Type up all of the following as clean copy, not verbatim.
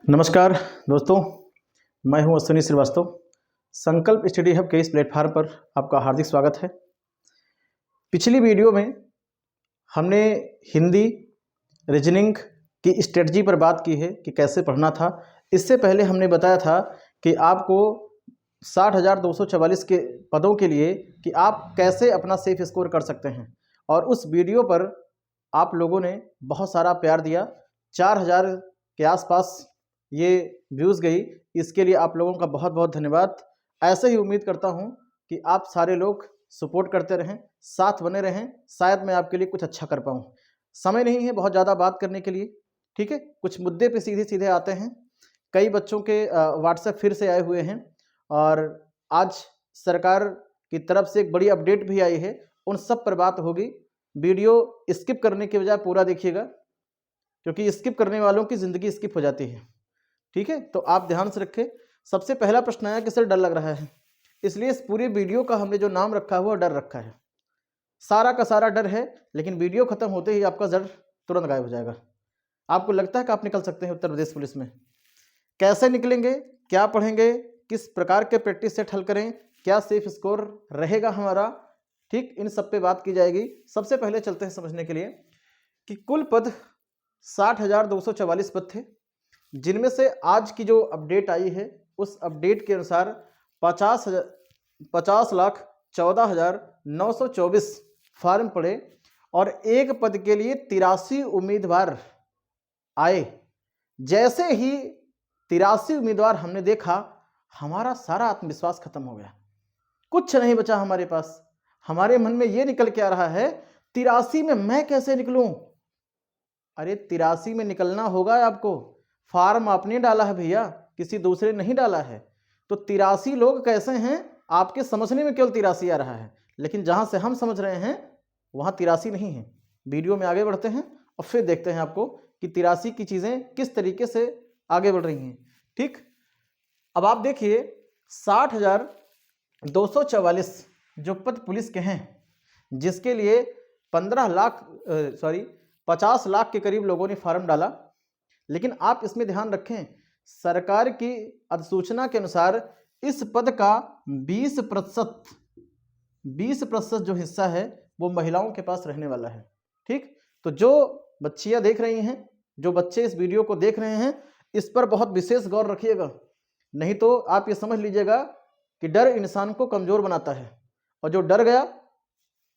नमस्कार दोस्तों, मैं हूं अश्विनी श्रीवास्तव। संकल्प स्टडी हब के इस प्लेटफार्म पर आपका हार्दिक स्वागत है। पिछली वीडियो में हमने हिंदी रीजनिंग की स्ट्रेटजी पर बात की है कि कैसे पढ़ना था। इससे पहले हमने बताया था कि आपको 60,244 के पदों के लिए कि आप कैसे अपना सेफ स्कोर कर सकते हैं, और उस वीडियो पर आप लोगों ने बहुत सारा प्यार दिया। 4,000 के आसपास ये व्यूज़ गई। इसके लिए आप लोगों का बहुत बहुत धन्यवाद। ऐसे ही उम्मीद करता हूँ कि आप सारे लोग सपोर्ट करते रहें, साथ बने रहें। शायद मैं आपके लिए कुछ अच्छा कर पाऊँ। समय नहीं है बहुत ज़्यादा बात करने के लिए, ठीक है। कुछ मुद्दे पे सीधे सीधे आते हैं। कई बच्चों के व्हाट्सएप फिर से आए हुए हैं, और आज सरकार की तरफ से एक बड़ी अपडेट भी आई है। उन सब पर बात होगी। वीडियो स्किप करने के बजाय पूरा देखिएगा, क्योंकि स्किप करने वालों की ज़िंदगी स्किप हो जाती है, ठीक है। तो आप ध्यान से रखें। सबसे पहला प्रश्न आया कि सर डर लग रहा है, इसलिए इस पूरी वीडियो का हमने जो नाम रखा हुआ डर रखा है। सारा का सारा डर है, लेकिन वीडियो खत्म होते ही आपका डर तुरंत गायब हो जाएगा। आपको लगता है कि आप निकल सकते हैं उत्तर प्रदेश पुलिस में। कैसे निकलेंगे, क्या पढ़ेंगे, किस प्रकार के प्रैक्टिस सेट हल करें, क्या सेफ स्कोर रहेगा हमारा, ठीक, इन सब पे बात की जाएगी। सबसे पहले चलते हैं समझने के लिए कि कुल पद 60,244 पद थे, जिनमें से आज की जो अपडेट आई है उस अपडेट के अनुसार 50,14,924 फॉर्म पड़े, और एक पद के लिए 83 उम्मीदवार आए। जैसे ही 83 उम्मीदवार हमने देखा, हमारा सारा आत्मविश्वास खत्म हो गया। कुछ नहीं बचा हमारे पास। हमारे मन में ये निकल के आ रहा है 83 में मैं कैसे निकलूं। अरे 83 में निकलना होगा आपको। फार्म आपने डाला है भैया, किसी दूसरे नहीं डाला है। तो 83 लोग कैसे हैं आपके समझने में केवल 83 आ रहा है, लेकिन जहां से हम समझ रहे हैं वहां 83 नहीं है। वीडियो में आगे बढ़ते हैं और फिर देखते हैं आपको कि 83 की चीजें किस तरीके से आगे बढ़ रही हैं, ठीक। अब आप देखिए 60,244 जो पद पुलिस के हैं, जिसके लिए 50 लाख के करीब लोगों ने फॉर्म डाला। लेकिन आप इसमें ध्यान रखें, सरकार की अधिसूचना के अनुसार इस पद का 20% जो हिस्सा है वो महिलाओं के पास रहने वाला है, ठीक। तो जो बच्चियां देख रही हैं, जो बच्चे इस वीडियो को देख रहे हैं, इस पर बहुत विशेष गौर रखिएगा। नहीं तो आप ये समझ लीजिएगा कि डर इंसान को कमजोर बनाता है, और जो डर गया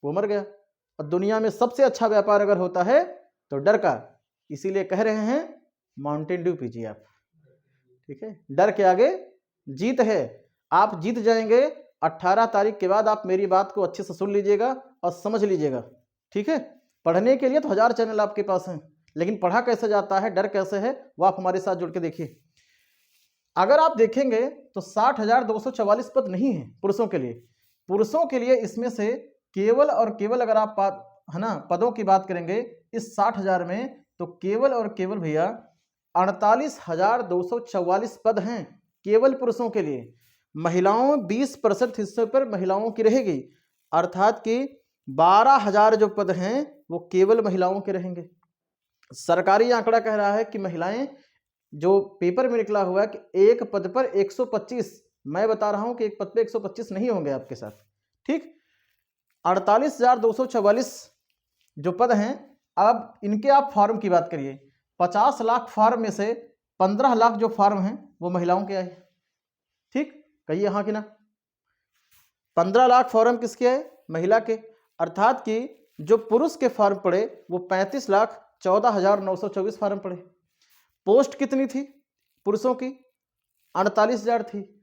वो मर गया। और दुनिया में सबसे अच्छा व्यापार अगर होता है तो डर का। इसीलिए कह रहे हैं माउंटेन ड्यू पीजिए आप, ठीक है। डर के आगे जीत है। आप जीत जाएंगे। 18 तारीख के बाद आप मेरी बात को अच्छे से सुन लीजिएगा और समझ लीजिएगा, ठीक है। पढ़ने के लिए तो 1000 चैनल आपके पास हैं, लेकिन पढ़ा कैसे जाता है, डर कैसे है, वो आप हमारे साथ जुड़ के देखिए। अगर आप देखेंगे तो 60,244 पद नहीं है पुरुषों के लिए। पुरुषों के लिए इसमें से केवल और केवल, अगर आप पदों की बात करेंगे इस 60,000 में, तो केवल और केवल भैया 48,244 पद हैं केवल पुरुषों के लिए। महिलाओं 20% हिस्से पर महिलाओं की रहेगी, अर्थात कि 12,000 जो पद हैं वो केवल महिलाओं के रहेंगे। सरकारी आंकड़ा कह रहा है कि महिलाएं, जो पेपर में निकला हुआ है कि एक पद पर 125, मैं बता रहा हूं कि एक पद पर 125 नहीं होंगे आपके साथ, ठीक। 48,244 जो पद हैं, अब इनके आप फॉर्म की बात करिए। 50 लाख फॉर्म में से 15 लाख जो फॉर्म हैं वो महिलाओं के आए, ठीक। कहिए हाँ कि ना। 15 लाख फॉर्म किसके आए, महिला के। अर्थात कि जो पुरुष के फॉर्म पड़े वो 35,14,924 फॉर्म पड़े। पोस्ट कितनी थी पुरुषों की, 48,000 थी।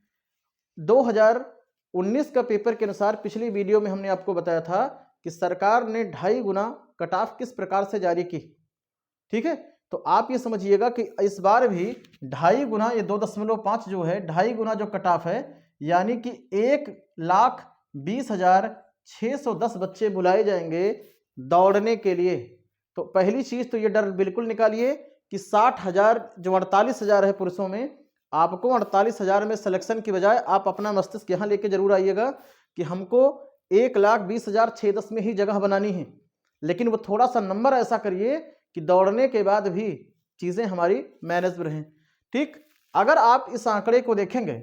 2019 का पेपर के अनुसार, पिछली वीडियो में हमने आपको बताया था कि सरकार ने 2.5 गुना कट ऑफ किस प्रकार से जारी की, ठीक है। तो आप ये समझिएगा कि इस बार भी 2.5 गुना, ये 2.5 जो है, 2.5 गुना जो कट ऑफ है, यानी कि 1,20,610 बच्चे बुलाए जाएंगे दौड़ने के लिए। तो पहली चीज तो ये डर बिल्कुल निकालिए कि 60,000 जो 48,000 है पुरुषों में, आपको 48,000 में सिलेक्शन की बजाय आप अपना मस्तिष्क यहाँ लेके जरूर आइएगा कि हमको 1,20,610 में ही जगह बनानी है। लेकिन वो थोड़ा सा नंबर ऐसा करिए कि दौड़ने के बाद भी चीज़ें हमारी मैनेज रहें, ठीक, अगर आप इस आंकड़े को देखेंगे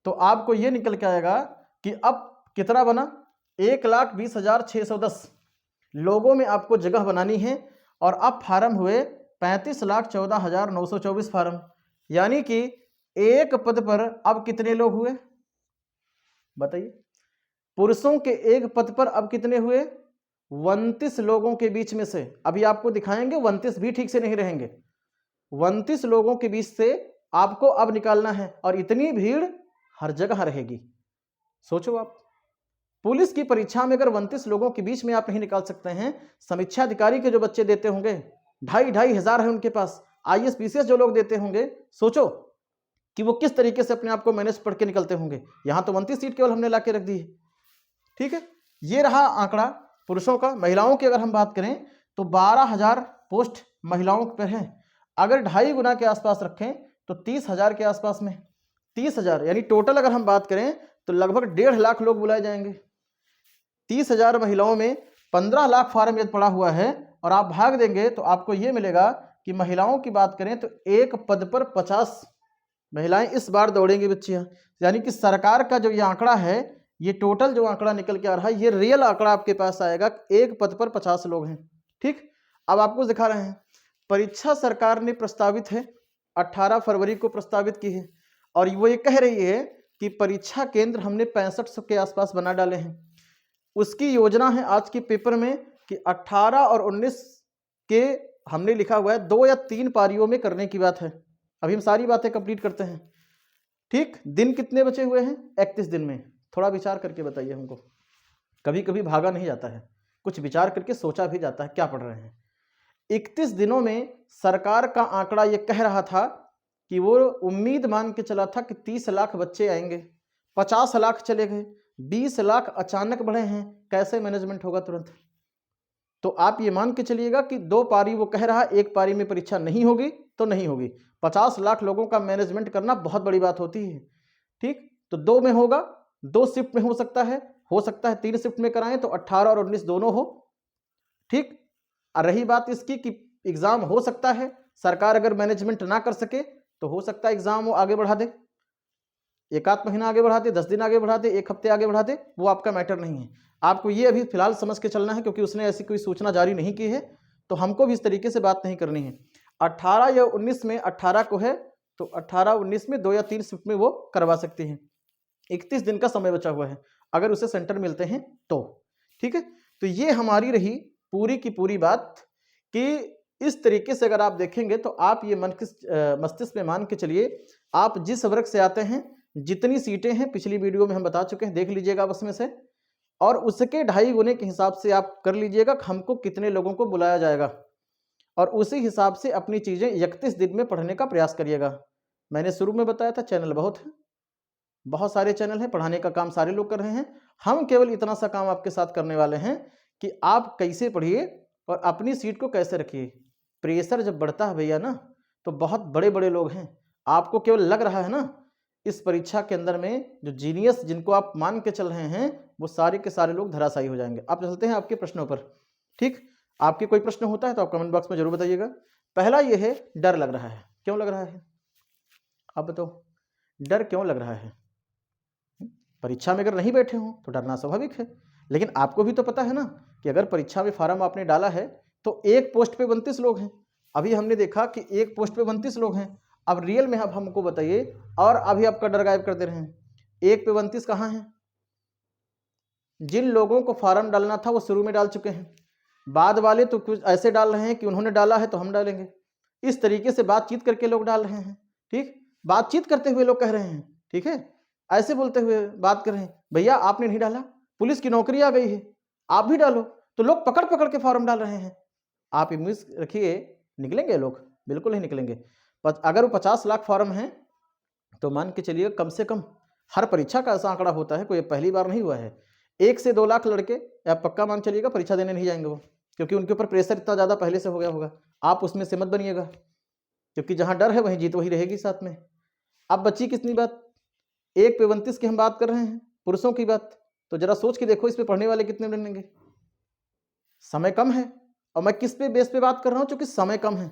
तो आपको ये निकल के आएगा कि अब कितना बना, 1,20,610 लोगों में आपको जगह बनानी है और अब फार्म हुए 35,14,924 फार्म, यानी कि एक पद पर अब कितने लोग हुए बताइए। पुरुषों के एक पद पर अब कितने हुए, 29 लोगों के बीच में से, अभी आपको दिखाएंगे 29 भी ठीक से नहीं रहेंगे, 29 लोगों के बीच से आपको अब निकालना है और इतनी भीड़ हर जगह रहेगी। सोचो आप, पुलिस की परीक्षा में अगर 29 लोगों के बीच में आप नहीं निकाल सकते हैं, समीक्षा अधिकारी के जो बच्चे देते होंगे 2,500 है उनके पास, IAS PCS जो लोग देते होंगे, सोचो कि वो किस तरीके से अपने आप को मैनेज पढ़ के निकलते होंगे। यहां तो 29 सीट केवल हमने ला के रख दी है। ठीक है, ये रहा आंकड़ा पुरुषों का। महिलाओं की अगर हम बात करें तो 12,000 पोस्ट महिलाओं पर हैं, अगर 2.5 गुना के आसपास रखें तो 30,000 के आसपास में, 30,000 यानी टोटल अगर हम बात करें तो लगभग 1.5 लाख लोग बुलाए जाएंगे। 30,000 महिलाओं में 15 लाख फार्म यदि पड़ा हुआ है और आप भाग देंगे तो आपको ये मिलेगा कि महिलाओं की बात करें तो एक पद पर 50 महिलाएं इस बार दौड़ेंगी बच्चियां, यानी कि सरकार का जो ये आंकड़ा है, ये टोटल जो आंकड़ा निकल के आ रहा है, ये रियल आंकड़ा आपके पास आएगा, एक पद पर 50 लोग हैं। ठीक, अब आपको दिखा रहे हैं परीक्षा सरकार ने प्रस्तावित है 18 फरवरी को प्रस्तावित की है और वो ये कह रही है कि परीक्षा केंद्र हमने 6500 के आसपास बना डाले हैं। उसकी योजना है आज के पेपर में कि 18 और 19 के हमने लिखा हुआ है 2 या 3 पारियों में करने की बात है। अभी हम सारी बातें कंप्लीट करते हैं। ठीक, दिन कितने बचे हुए हैं, 31 दिन में, थोड़ा विचार करके बताइए हमको। कभी कभी भागा नहीं जाता है, कुछ विचार करके सोचा भी जाता है क्या पढ़ रहे हैं। 31 दिनों में सरकार का आंकड़ा ये कह रहा था कि वो उम्मीद मान के चला था कि 30 लाख बच्चे आएंगे, 50 लाख चले गए, 20 लाख अचानक बढ़े हैं, कैसे मैनेजमेंट होगा तुरंत। तो आप ये मान के चलिएगा कि 2 पारी वो कह रहा है, एक पारी में परीक्षा नहीं होगी तो नहीं होगी। 50 लाख लोगों का मैनेजमेंट करना बहुत बड़ी बात होती है। ठीक, तो 2 में होगा, 2 शिफ्ट में हो सकता है 3 शिफ्ट में कराएं तो 18 और 19 दोनों हो। ठीक, रही बात इसकी कि एग्जाम हो सकता है सरकार अगर मैनेजमेंट ना कर सके तो हो सकता है एग्जाम वो आगे बढ़ा दे, 1 महीना आगे बढ़ा दे, 10 दिन आगे बढ़ा दे, 1 हफ्ते आगे बढ़ा दे, वो आपका मैटर नहीं है। आपको ये अभी फिलहाल समझ के चलना है, क्योंकि उसने ऐसी कोई सूचना जारी नहीं की है तो हमको भी इस तरीके से बात नहीं करनी है। 18 या 19 में, 18 को है तो 18-19 में 2 या 3 शिफ्ट में वो करवा सकती हैं। 31 दिन का समय बचा हुआ है अगर उसे सेंटर मिलते हैं तो। ठीक है, तो ये हमारी रही पूरी की पूरी बात कि इस तरीके से अगर आप देखेंगे तो आप ये मस्तिष्क में मान के चलिए, आप जिस वर्ग से आते हैं, जितनी सीटें हैं पिछली वीडियो में हम बता चुके हैं, देख लीजिएगा बस में से, और उसके 2.5 गुने के हिसाब से आप कर लीजिएगा हमको कितने लोगों को बुलाया जाएगा, और उसी हिसाब से अपनी चीज़ें 31 दिन में पढ़ने का प्रयास करिएगा। मैंने शुरू में बताया था चैनल बहुत है, बहुत सारे चैनल हैं, पढ़ाने का काम सारे लोग कर रहे हैं, हम केवल इतना सा काम आपके साथ करने वाले हैं कि आप कैसे पढ़िए और अपनी सीट को कैसे रखिए। प्रेशर जब बढ़ता है भैया ना, तो बहुत बड़े बड़े लोग हैं, आपको केवल लग रहा है ना इस परीक्षा के अंदर में जो जीनियस जिनको आप मान के चल रहे हैं वो सारे के सारे लोग धराशायी हो जाएंगे। आप चलते हैं आपके प्रश्नों पर। ठीक, आपके कोई प्रश्न होता है तो आप कमेंट बॉक्स में जरूर बताइएगा। पहला ये है, डर लग रहा है, क्यों लग रहा है आप बताओ, डर क्यों लग रहा है? परीक्षा में अगर नहीं बैठे हो तो डरना स्वाभाविक है, लेकिन आपको भी तो पता है ना कि अगर परीक्षा में फार्म आपने डाला है तो एक पोस्ट पे 32 लोग हैं। अभी हमने देखा कि एक पोस्ट पे 32 लोग हैं। अब रियल में आप हमको बताइए, और अभी आपका डर गायब कर दे रहे हैं, एक पे 32 कहाँ हैं? जिन लोगों को फार्म डालना था वो शुरू में डाल चुके हैं, बाद वाले तो कुछ ऐसे डाल रहे हैं कि उन्होंने डाला है तो हम डालेंगे। इस तरीके से बातचीत करके लोग डाल रहे हैं। ठीक, बातचीत करते हुए लोग कह रहे हैं, ठीक है, ऐसे बोलते हुए बात कर रहे हैं, भैया आपने नहीं डाला, पुलिस की नौकरी आ गई है, आप भी डालो, तो लोग पकड़ पकड़ के फॉर्म डाल रहे हैं। आप उम्मीद रखिए निकलेंगे लोग? बिल्कुल नहीं निकलेंगे। अगर वो 50 लाख फॉर्म हैं तो मान के चलिए कम से कम हर परीक्षा का ऐसा आंकड़ा होता है, कोई पहली बार नहीं हुआ है, 1 से 2 लाख लड़के आप पक्का मान चलिएगा परीक्षा देने नहीं जाएंगे वो, क्योंकि उनके ऊपर प्रेशर इतना ज़्यादा पहले से हो गया होगा। आप उसमें से मत बनिएगा, क्योंकि जहाँ डर है वहीं जीत वही रहेगी साथ में। अब बच्ची कितनी बात, 1 पे 29 की हम बात कर रहे हैं, पुरुषों की बात, तो जरा सोच के देखो इस पे पढ़ने वाले कितने बनेंगे? समय कम है, और मैं किस पे बेस पे बात कर रहा हूं, चूंकि समय कम है।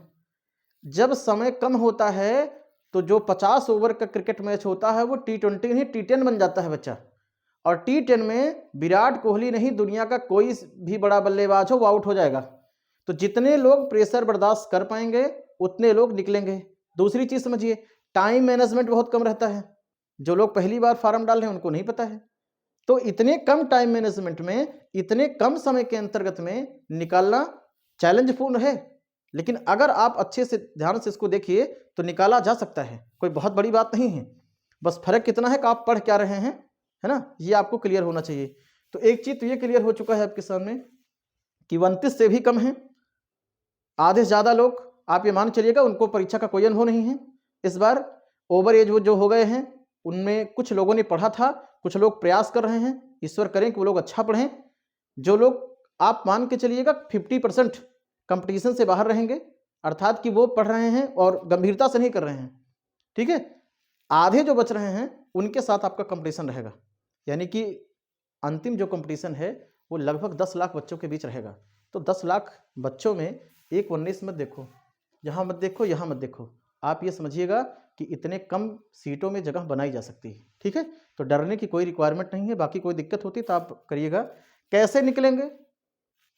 जब समय कम होता है तो जो 50 ओवर का क्रिकेट मैच होता है वो T20 नहीं T10 बन जाता है बच्चा। और T10 में विराट कोहली नहीं, दुनिया का कोई भी बड़ा बल्लेबाज हो वो आउट हो जाएगा। तो जितने लोग प्रेशर बर्दाश्त कर पाएंगे उतने लोग निकलेंगे। दूसरी चीज समझिए, टाइम मैनेजमेंट बहुत कम रहता है। जो लोग पहली बार फार्म डाल रहे हैं उनको नहीं पता है। तो इतने कम टाइम मैनेजमेंट में, इतने कम समय के अंतर्गत में निकालना चैलेंजपूर्ण है। लेकिन अगर आप अच्छे से ध्यान से इसको देखिए तो निकाला जा सकता है, कोई बहुत बड़ी बात नहीं है। बस फर्क कितना है कि आप पढ़ क्या रहे हैं, है ना, ये आपको क्लियर होना चाहिए। तो एक चीज तो ये क्लियर हो चुका है आपके सामने कि 29 से भी कम है। आधे से ज्यादा लोग आप ये मान चलिएगा उनको परीक्षा का कोई अनुभव नहीं है। इस बार ओवर एज वो जो हो गए हैं उनमें कुछ लोगों ने पढ़ा था, कुछ लोग प्रयास कर रहे हैं, ईश्वर करें कि वो लोग अच्छा पढ़ें। जो लोग आप मान के चलिएगा 50% कंपटीशन से बाहर रहेंगे, अर्थात कि वो पढ़ रहे हैं और गंभीरता से नहीं कर रहे हैं, ठीक है। आधे जो बच रहे हैं उनके साथ आपका कंपटीशन रहेगा, यानी कि अंतिम जो कंपटीशन है वो लगभग 10 लाख बच्चों के बीच रहेगा। तो 10 लाख बच्चों में एक 19 मत देखो, यहाँ मत देखो, यहाँ मत देखो। आप ये समझिएगा कि इतने कम सीटों में जगह बनाई जा सकती है, ठीक है। तो डरने की कोई रिक्वायरमेंट नहीं है। बाकी कोई दिक्कत होती तो आप करिएगा। कैसे निकलेंगे,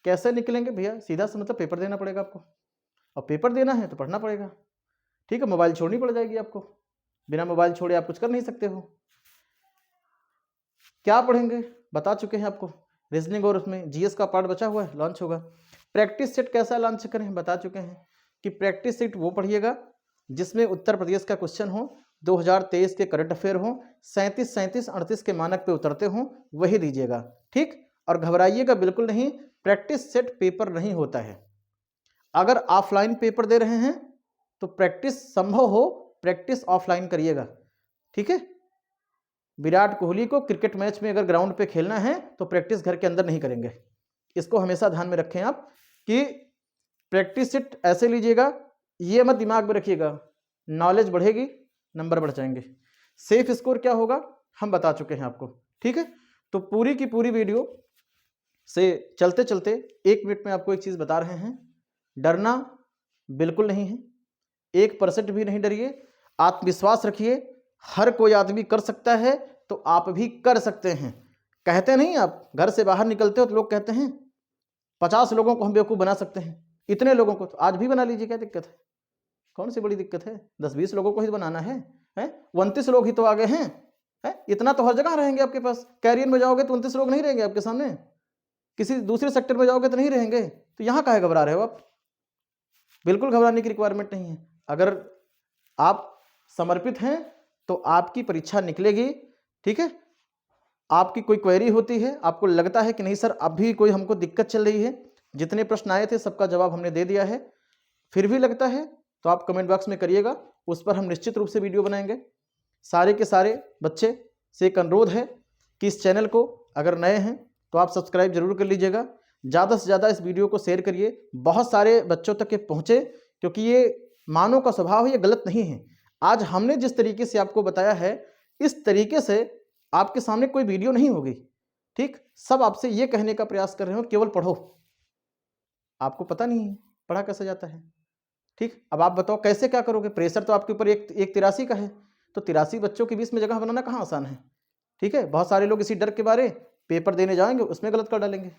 कैसे निकलेंगे भैया? सीधा सा मतलब पेपर देना पड़ेगा आपको, और पेपर देना है तो पढ़ना पड़ेगा, ठीक है। मोबाइल छोड़नी पड़ जाएगी आपको, बिना मोबाइल छोड़े आप कुछ कर नहीं सकते हो। क्या पढ़ेंगे बता चुके हैं आपको, रीजनिंग और उसमें जीएस का पार्ट बचा हुआ है, लॉन्च होगा। प्रैक्टिस सेट कैसा लॉन्च करें बता चुके हैं कि प्रैक्टिस सेट वो पढ़िएगा जिसमें उत्तर प्रदेश का क्वेश्चन हो, 2023 के करंट अफेयर हो, 37, 37, 38 के मानक पे उतरते हो, वही दीजिएगा, ठीक। और घबराइएगा बिल्कुल नहीं, प्रैक्टिस सेट पेपर नहीं होता है। अगर ऑफलाइन पेपर दे रहे हैं तो प्रैक्टिस संभव हो प्रैक्टिस ऑफलाइन करिएगा, ठीक है। विराट कोहली को क्रिकेट मैच में अगर ग्राउंड पे खेलना है तो प्रैक्टिस घर के अंदर नहीं करेंगे। इसको हमेशा ध्यान में रखें आप कि प्रैक्टिस सेट ऐसे लीजिएगा, ये मत दिमाग में रखिएगा, नॉलेज बढ़ेगी, नंबर बढ़ जाएंगे। सेफ स्कोर क्या होगा हम बता चुके हैं आपको, ठीक है। तो पूरी की पूरी वीडियो से चलते चलते 1 मिनट में आपको एक चीज बता रहे हैं, डरना बिल्कुल नहीं है, 1% भी नहीं डरिए, आत्मविश्वास रखिए। हर कोई आदमी कर सकता है तो आप भी कर सकते हैं। कहते नहीं, आप घर से बाहर निकलते हो तो लोग कहते हैं 50 लोगों को हम बेवकूफ़ बना सकते हैं, इतने लोगों को तो आज भी बना लीजिए, क्या दिक्कत है, कौन सी बड़ी दिक्कत है? 10-20 लोगों को ही बनाना है 29 लोग ही तो आगे हैं, इतना तो हर जगह रहेंगे आपके पास। कैरियर में जाओगे तो 29 लोग नहीं रहेंगे आपके सामने, किसी दूसरे सेक्टर में जाओगे तो नहीं रहेंगे, तो यहाँ काहे घबरा रहे हो आप? बिल्कुल घबराने की रिक्वायरमेंट नहीं है। अगर आप समर्पित हैं तो आपकी परीक्षा निकलेगी, ठीक है। आपकी कोई क्वेरी होती है, आपको लगता है कि नहीं सर अभी कोई हमको दिक्कत चल रही है, जितने प्रश्न आए थे सबका जवाब हमने दे दिया है, फिर भी लगता है तो आप कमेंट बॉक्स में करिएगा, उस पर हम निश्चित रूप से वीडियो बनाएंगे। सारे के सारे बच्चे से एक अनुरोध है कि इस चैनल को अगर नए हैं तो आप सब्सक्राइब जरूर कर लीजिएगा। ज़्यादा से ज़्यादा इस वीडियो को शेयर करिए, बहुत सारे बच्चों तक ये पहुँचे, क्योंकि ये मानव का स्वभाव है, ये गलत नहीं है। आज हमने जिस तरीके से आपको बताया है इस तरीके से आपके सामने कोई वीडियो नहीं होगी, ठीक। सब आपसे ये कहने का प्रयास कर रहे हो केवल पढ़ो, आपको पता नहीं है पढ़ा कैसे जाता है, ठीक। अब आप बताओ कैसे क्या करोगे? प्रेशर तो आपके ऊपर एक 83 का है, तो 83 बच्चों के बीच में जगह बनाना कहाँ आसान है, ठीक है। बहुत सारे लोग इसी डर के बारे पेपर देने जाएंगे उसमें गलत कर डालेंगे,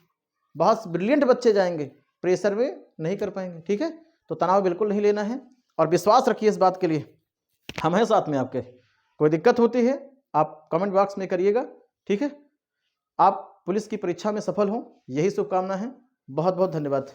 बहुत ब्रिलियंट बच्चे जाएंगे प्रेशर में नहीं कर पाएंगे, ठीक है। तो तनाव बिल्कुल नहीं लेना है और विश्वास रखिए इस बात के लिए, हम हैं साथ में आपके। कोई दिक्कत होती है आप कमेंट बॉक्स में करिएगा, ठीक है। आप पुलिस की परीक्षा में सफल हों, यही शुभकामना है। बहुत बहुत धन्यवाद।